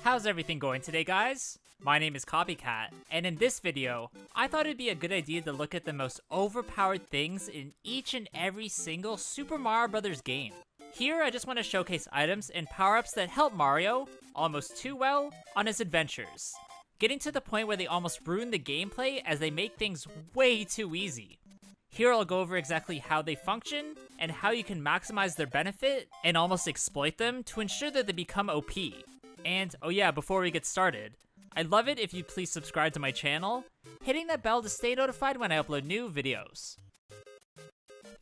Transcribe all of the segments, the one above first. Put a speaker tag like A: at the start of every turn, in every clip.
A: How's everything going today, guys? My name is Copycat, and in this video, I thought it'd be a good idea to look at the most overpowered things in each and every single Super Mario Bros. Game. Here, I just want to showcase items and power-ups that help Mario, almost too well, on his adventures, getting to the point where they almost ruin the gameplay as they make things way too easy. Here I'll go over exactly how they function, and how you can maximize their benefit, and almost exploit them to ensure that they become OP. And, oh yeah, before we get started, I'd love it if you'd please subscribe to my channel, hitting that bell to stay notified when I upload new videos.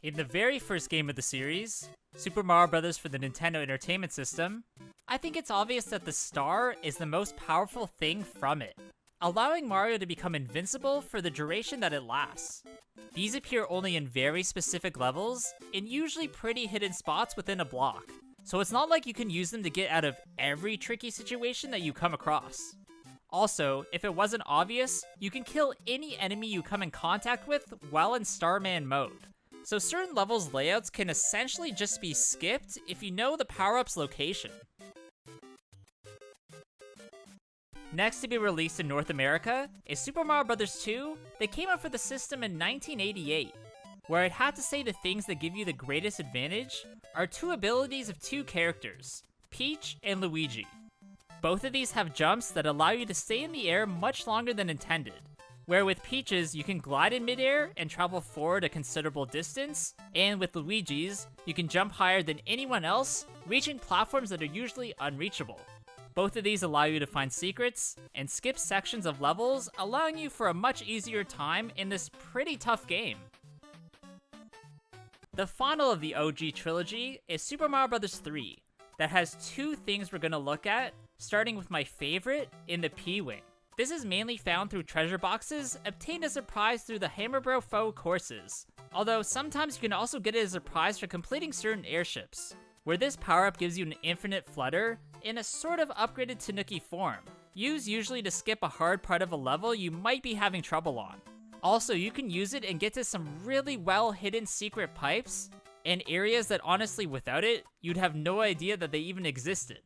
A: In the very first game of the series, Super Mario Bros. For the Nintendo Entertainment System, I think it's obvious that the star is the most powerful thing from it, allowing Mario to become invincible for the duration that it lasts. These appear only in very specific levels, in usually pretty hidden spots within a block, so it's not like you can use them to get out of every tricky situation that you come across. Also, if it wasn't obvious, you can kill any enemy you come in contact with while in Starman mode. So certain levels layouts can essentially just be skipped if you know the power-up's location. Next to be released in North America is Super Mario Bros. 2 that came out for the system in 1988, where I'd have to say the things that give you the greatest advantage are two abilities of two characters, Peach and Luigi. Both of these have jumps that allow you to stay in the air much longer than intended, where with Peach's you can glide in midair and travel forward a considerable distance, and with Luigi's, you can jump higher than anyone else, reaching platforms that are usually unreachable. Both of these allow you to find secrets and skip sections of levels, allowing you for a much easier time in this pretty tough game. The final of the OG trilogy is Super Mario Bros. 3, that has two things we're going to look at, starting with my favorite in the P-Wing. This is mainly found through treasure boxes, obtained as a prize through the Hammer Bro Foe courses, although sometimes you can also get it as a prize for completing certain airships, where this power-up gives you an infinite flutter in a sort of upgraded Tanuki form, used usually to skip a hard part of a level you might be having trouble on. Also, you can use it and get to some really well-hidden secret pipes, and areas that honestly without it, you'd have no idea that they even existed.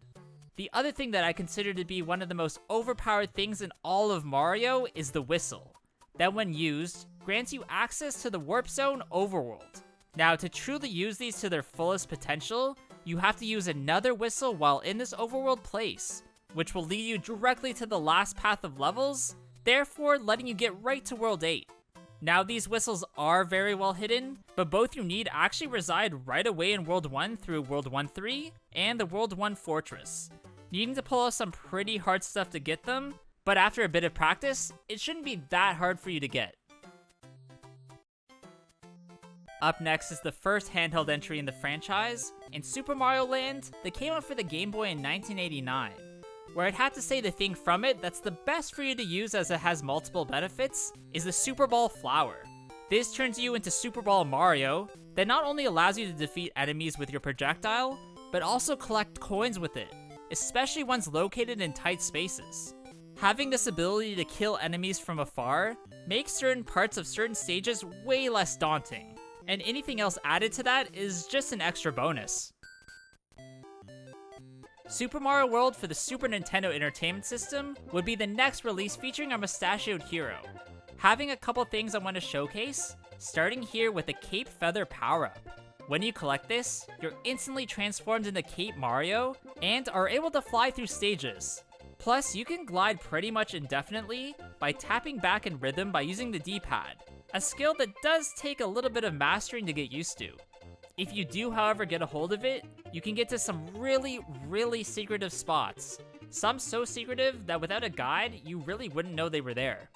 A: The other thing that I consider to be one of the most overpowered things in all of Mario is the whistle, that when used, grants you access to the Warp Zone overworld. Now, to truly use these to their fullest potential, you have to use another whistle while in this overworld place, which will lead you directly to the last path of levels, therefore letting you get right to World 8. Now, these whistles are very well hidden, but both you need actually reside right away in World 1 through World 1-3 and the World 1 Fortress, needing to pull off some pretty hard stuff to get them, but after a bit of practice, it shouldn't be that hard for you to get. Up next is the first handheld entry in the franchise, in Super Mario Land, that came out for the Game Boy in 1989, where I'd have to say the thing from it that's the best for you to use as it has multiple benefits is the Super Ball Flower. This turns you into Super Ball Mario, that not only allows you to defeat enemies with your projectile, but also collect coins with it, especially ones located in tight spaces. Having this ability to kill enemies from afar makes certain parts of certain stages way less daunting, and anything else added to that is just an extra bonus. Super Mario World for the Super Nintendo Entertainment System would be the next release featuring our mustachioed hero. Having a couple things I want to showcase, starting here with the Cape Feather power-up. When you collect this, you're instantly transformed into Cape Mario, and are able to fly through stages. Plus, you can glide pretty much indefinitely by tapping back in rhythm by using the D-pad, a skill that does take a little bit of mastering to get used to. If you do, however, get a hold of it, you can get to some really secretive spots. Some so secretive that without a guide, you really wouldn't know they were there.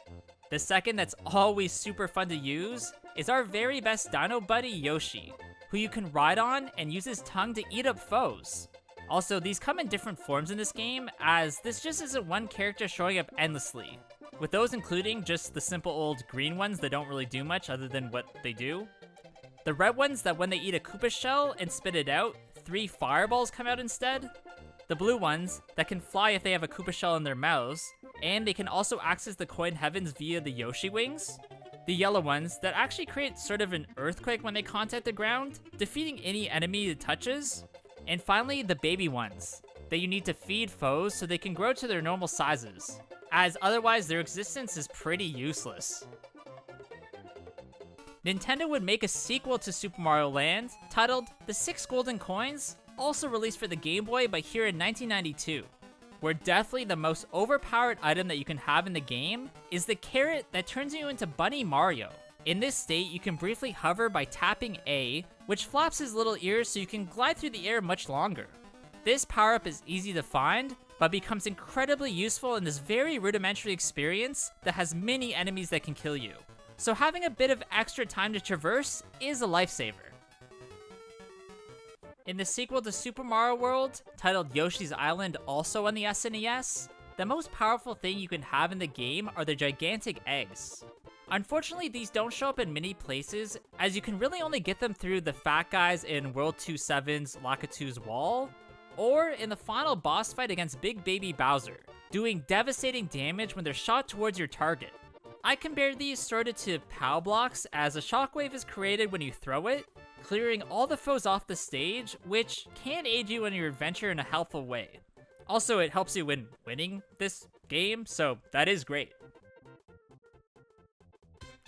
A: The second that's always super fun to use is our very best dino buddy Yoshi, who you can ride on and use his tongue to eat up foes. Also, these come in different forms in this game, as this just isn't one character showing up endlessly, with those including just the simple old green ones that don't really do much other than what they do. The red ones that when they eat a Koopa shell and spit it out, 3 fireballs come out instead. The blue ones that can fly if they have a Koopa shell in their mouths, and they can also access the coin heavens via the Yoshi wings. The yellow ones that actually create sort of an earthquake when they contact the ground, defeating any enemy it touches. And finally, the baby ones that you need to feed foes so they can grow to their normal sizes, as otherwise their existence is pretty useless. Nintendo would make a sequel to Super Mario Land titled The 6 Golden Coins, also released for the Game Boy but here in 1992. Where definitely the most overpowered item that you can have in the game is the carrot that turns you into Bunny Mario. In this state, you can briefly hover by tapping A, which flaps his little ears so you can glide through the air much longer. This power-up is easy to find, but becomes incredibly useful in this very rudimentary experience that has many enemies that can kill you. So having a bit of extra time to traverse is a lifesaver. In the sequel to Super Mario World, titled Yoshi's Island, also on the SNES, the most powerful thing you can have in the game are the gigantic eggs. Unfortunately, these don't show up in many places, as you can really only get them through the fat guys in World 2.7's Lakitu's Wall, or in the final boss fight against Big Baby Bowser, doing devastating damage when they're shot towards your target. I compare these sorta to POW blocks, as a shockwave is created when you throw it, clearing all the foes off the stage, which can aid you in your adventure in a helpful way. Also, it helps you in winning this game, so that is great.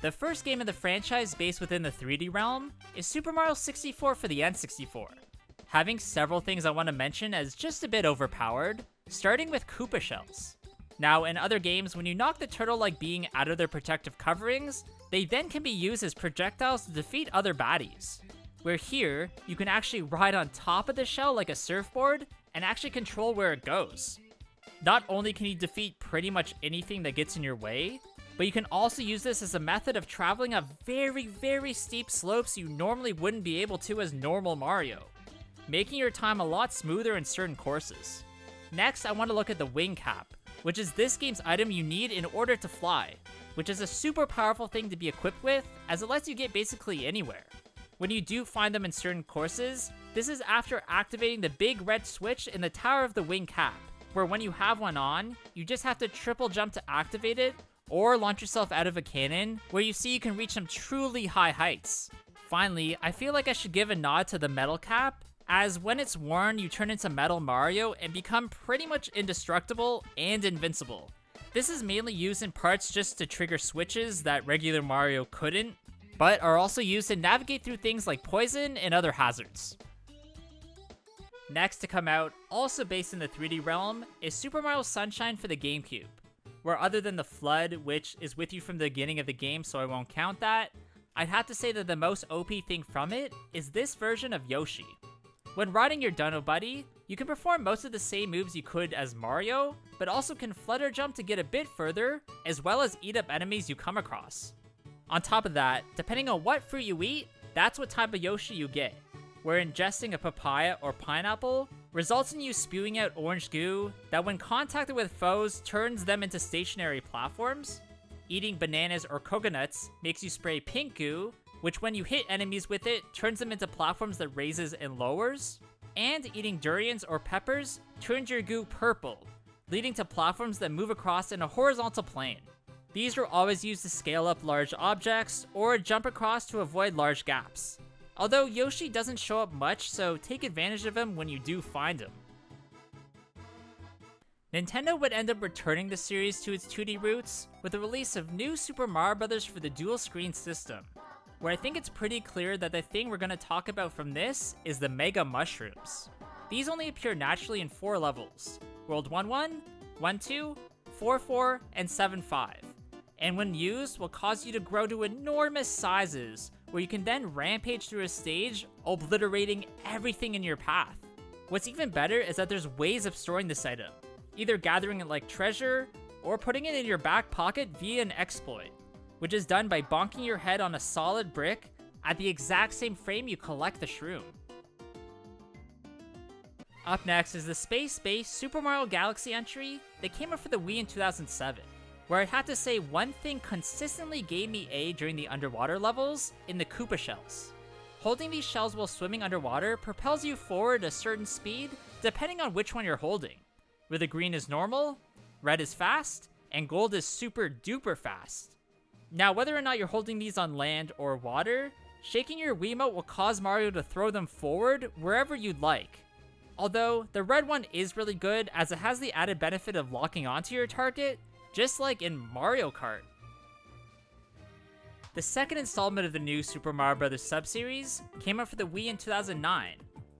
A: The first game in the franchise based within the 3D realm is Super Mario 64 for the N64, having several things I want to mention as just a bit overpowered, starting with Koopa shells. Now, in other games, when you knock the turtle-like being out of their protective coverings, they then can be used as projectiles to defeat other baddies. Where here, you can actually ride on top of the shell like a surfboard and actually control where it goes. Not only can you defeat pretty much anything that gets in your way, but you can also use this as a method of traveling up very, very steep slopes you normally wouldn't be able to as normal Mario, making your time a lot smoother in certain courses. Next, I want to look at the wing cap, which is this game's item you need in order to fly, which is a super powerful thing to be equipped with, as it lets you get basically anywhere. When you do find them in certain courses, this is after activating the big red switch in the Tower of the Wing Cap, where when you have one on, you just have to triple jump to activate it, or launch yourself out of a cannon, where you see you can reach some truly high heights. Finally, I feel like I should give a nod to the metal cap, as when it's worn, you turn into Metal Mario and become pretty much indestructible and invincible. This is mainly used in parts just to trigger switches that regular Mario couldn't, but are also used to navigate through things like poison and other hazards. Next to come out, also based in the 3D realm, is Super Mario Sunshine for the GameCube, where other than the FLUDD, which is with you from the beginning of the game so I won't count that, I'd have to say that the most OP thing from it is this version of Yoshi. When riding your Dunno Buddy, you can perform most of the same moves you could as Mario, but also can flutter jump to get a bit further, as well as eat up enemies you come across. On top of that, depending on what fruit you eat, that's what type of Yoshi you get, where ingesting a papaya or pineapple results in you spewing out orange goo that when contacted with foes turns them into stationary platforms. Eating bananas or coconuts makes you spray pink goo, which when you hit enemies with it, turns them into platforms that raises and lowers. And eating durians or peppers turns your goo purple, leading to platforms that move across in a horizontal plane. These are always used to scale up large objects, or jump across to avoid large gaps. Although Yoshi doesn't show up much, so take advantage of him when you do find him. Nintendo would end up returning the series to its 2D roots with the release of New Super Mario Bros. For the dual screen system, where I think it's pretty clear that the thing we're going to talk about from this is the Mega Mushrooms. These only appear naturally in 4 levels, World 1-1, 1-2, 4-4, and 7-5, and when used will cause you to grow to enormous sizes, where you can then rampage through a stage, obliterating everything in your path. What's even better is that there's ways of storing this item, either gathering it like treasure, or putting it in your back pocket via an exploit, which is done by bonking your head on a solid brick at the exact same frame you collect the shroom. Up next is the space-based Super Mario Galaxy entry that came out for the Wii in 2007, where I had to say one thing consistently gave me A during the underwater levels in the Koopa shells. Holding these shells while swimming underwater propels you forward at a certain speed depending on which one you're holding, where the green is normal, red is fast, and gold is super duper fast. Now, whether or not you're holding these on land or water, shaking your Wiimote will cause Mario to throw them forward wherever you'd like. Although, the red one is really good as it has the added benefit of locking onto your target, just like in Mario Kart. The second installment of the new Super Mario Bros. Sub-series came out for the Wii in 2009,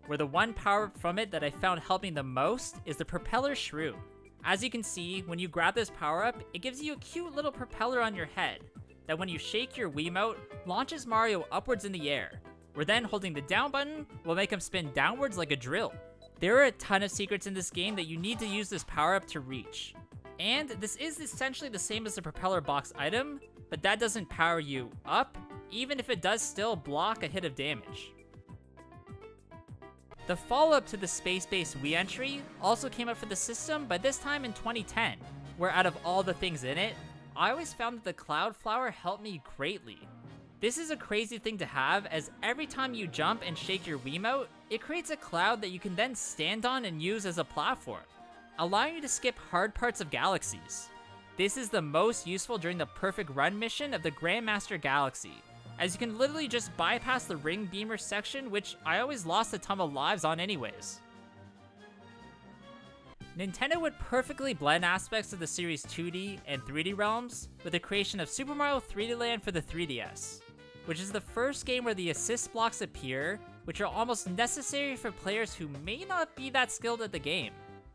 A: where the one power-up from it that I found helping the most is the Propeller Shroom. As you can see, when you grab this power-up, it gives you a cute little propeller on your head, that when you shake your Wiimote, launches Mario upwards in the air, where then holding the down button will make him spin downwards like a drill. There are a ton of secrets in this game that you need to use this power-up to reach. And this is essentially the same as the propeller box item, but that doesn't power you up, even if it does still block a hit of damage. The follow-up to the space-based Wii entry also came out for the system, but this time in 2010, where out of all the things in it, I always found that the Cloud Flower helped me greatly. This is a crazy thing to have, as every time you jump and shake your Wiimote, it creates a cloud that you can then stand on and use as a platform, allowing you to skip hard parts of galaxies. This is the most useful during the Perfect Run mission of the Grandmaster Galaxy, as you can literally just bypass the ring beamer section, which I always lost a ton of lives on anyways. Nintendo would perfectly blend aspects of the series' 2D and 3D realms with the creation of Super Mario 3D Land for the 3DS, which is the first game where the assist blocks appear, which are almost necessary for players who may not be that skilled at the game.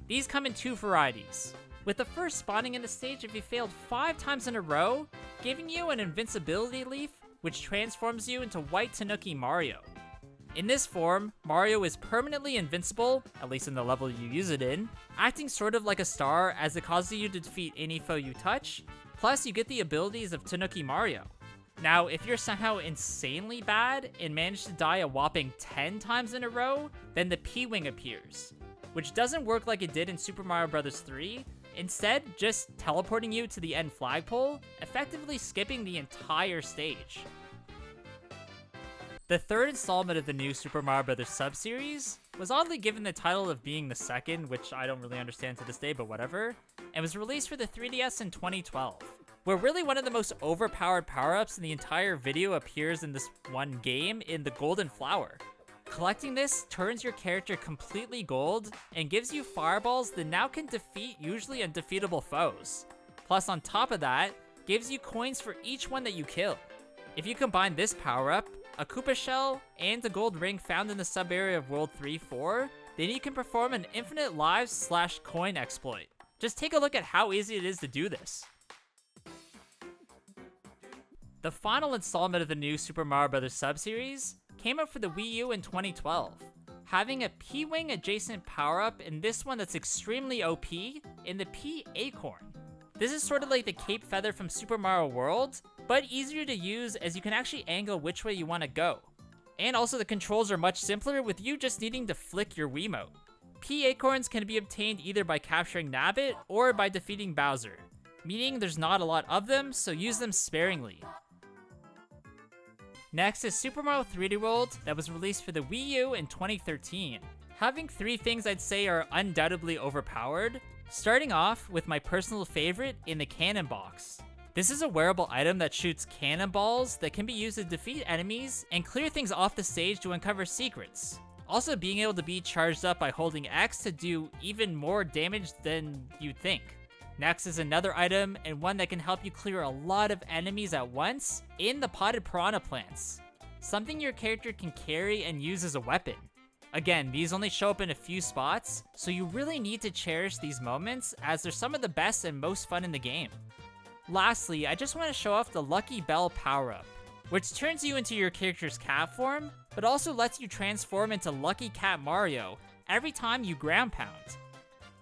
A: These come in two varieties, with the first spawning in the stage if you failed 5 times in a row, giving you an invincibility leaf, which transforms you into White Tanuki Mario. In this form, Mario is permanently invincible, at least in the level you use it in, acting sort of like a star as it causes you to defeat any foe you touch, plus you get the abilities of Tanuki Mario. Now, if you're somehow insanely bad and manage to die a whopping 10 times in a row, then the P-Wing appears, which doesn't work like it did in Super Mario Bros. 3, instead just teleporting you to the end flagpole, effectively skipping the entire stage. The third installment of the new Super Mario Bros. Sub-series was oddly given the title of being the second, which I don't really understand to this day, but whatever, and was released for the 3DS in 2012, where really one of the most overpowered power-ups in the entire video appears in this one game in the Golden Flower. Collecting this turns your character completely gold and gives you fireballs that now can defeat usually undefeatable foes. Plus on top of that, gives you coins for each one that you kill. If you combine this power-up, a Koopa Shell, and the gold ring found in the sub-area of World 3-4, then you can perform an infinite lives / coin exploit. Just take a look at how easy it is to do this. The final installment of the new Super Mario Bros. Sub-series came out for the Wii U in 2012, having a P-Wing adjacent power-up in this one that's extremely OP in the p-acorn. This is sort of like the cape feather from Super Mario World, but easier to use as you can actually angle which way you want to go. And also the controls are much simpler with you just needing to flick your Wiimote. P-acorns can be obtained either by capturing Nabbit or by defeating Bowser, meaning there's not a lot of them, so use them sparingly. Next is Super Mario 3D World that was released for the Wii U in 2013, having 3 things I'd say are undoubtedly overpowered, starting off with my personal favorite in the Cannon Box. This is a wearable item that shoots cannonballs that can be used to defeat enemies and clear things off the stage to uncover secrets. Also being able to be charged up by holding X to do even more damage than you'd think. Next is another item, and one that can help you clear a lot of enemies at once, in the potted piranha plants. Something your character can carry and use as a weapon. Again, these only show up in a few spots, so you really need to cherish these moments as they're some of the best and most fun in the game. Lastly, I just want to show off the Lucky Bell power-up, which turns you into your character's cat form, but also lets you transform into Lucky Cat Mario every time you ground pound.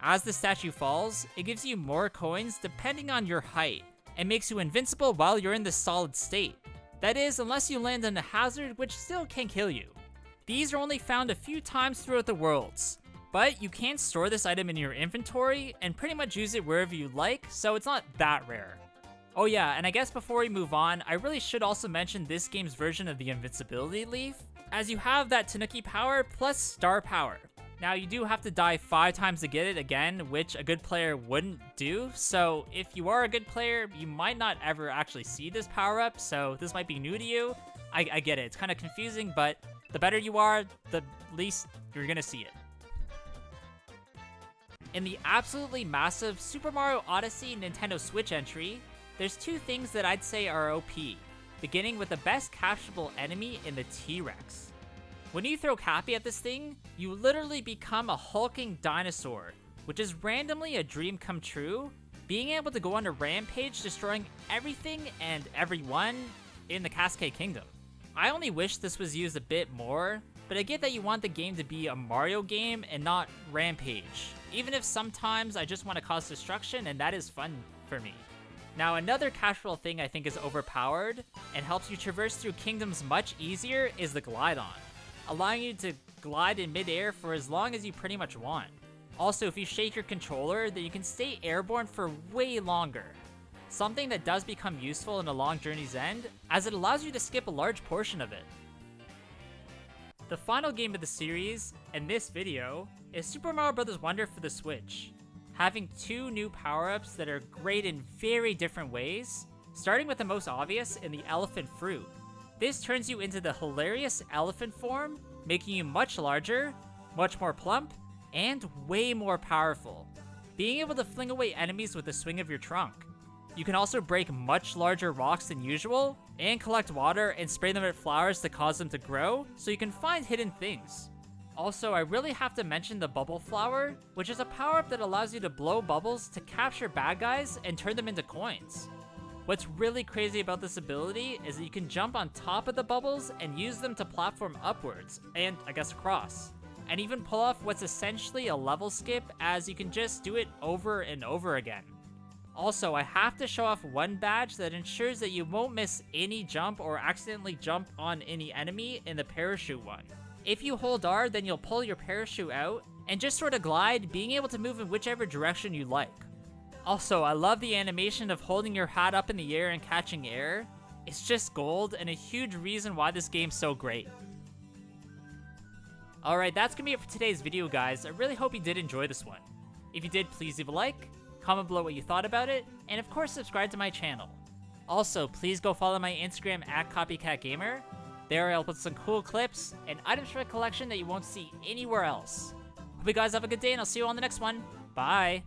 A: As the statue falls, it gives you more coins depending on your height, and makes you invincible while you're in this solid state. That is, unless you land on a hazard which still can kill you. These are only found a few times throughout the worlds, but you can store this item in your inventory and pretty much use it wherever you like, so it's not that rare. Oh yeah, and I guess before we move on, I really should also mention this game's version of the invincibility leaf, as you have that Tanuki power plus star power. Now you do have to die 5 times to get it again, which a good player wouldn't do, so if you are a good player, you might not ever actually see this power up, so this might be new to you. I get it, it's kind of confusing, but the better you are, the least you're gonna see it. In the absolutely massive Super Mario Odyssey Nintendo Switch entry, there's two things that I'd say are OP, beginning with the best capturable enemy in the T-Rex. When you throw Cappy at this thing, you literally become a hulking dinosaur, which is randomly a dream come true, being able to go on a rampage destroying everything and everyone in the Cascade Kingdom. I only wish this was used a bit more, but I get that you want the game to be a Mario game and not Rampage, even if sometimes I just want to cause destruction and that is fun for me. Now another casual thing I think is overpowered and helps you traverse through kingdoms much easier is the Glide-On, allowing you to glide in midair for as long as you pretty much want. Also, if you shake your controller, then you can stay airborne for way longer, something that does become useful in a long journey's end, as it allows you to skip a large portion of it. The final game of the series, and this video, is Super Mario Bros. Wonder for the Switch, having two new power-ups that are great in very different ways, starting with the most obvious in the Elephant Fruit. This turns you into the hilarious elephant form, making you much larger, much more plump, and way more powerful, being able to fling away enemies with the swing of your trunk. You can also break much larger rocks than usual, and collect water and spray them at flowers to cause them to grow, so you can find hidden things. Also, I really have to mention the Bubble Flower, which is a power-up that allows you to blow bubbles to capture bad guys and turn them into coins. What's really crazy about this ability is that you can jump on top of the bubbles and use them to platform upwards, and I guess across, and even pull off what's essentially a level skip, as you can just do it over and over again. Also, I have to show off one badge that ensures that you won't miss any jump or accidentally jump on any enemy in the parachute one. If you hold R, then you'll pull your parachute out and just sort of glide, being able to move in whichever direction you like. Also, I love the animation of holding your hat up in the air and catching air. It's just gold and a huge reason why this game's so great. Alright, that's gonna be it for today's video, guys. I really hope you did enjoy this one. If you did, please leave a like, comment below what you thought about it, and of course subscribe to my channel. Also, please go follow my Instagram at CopyCatGamer. There I'll put some cool clips and items from a collection that you won't see anywhere else. Hope you guys have a good day, and I'll see you on the next one. Bye!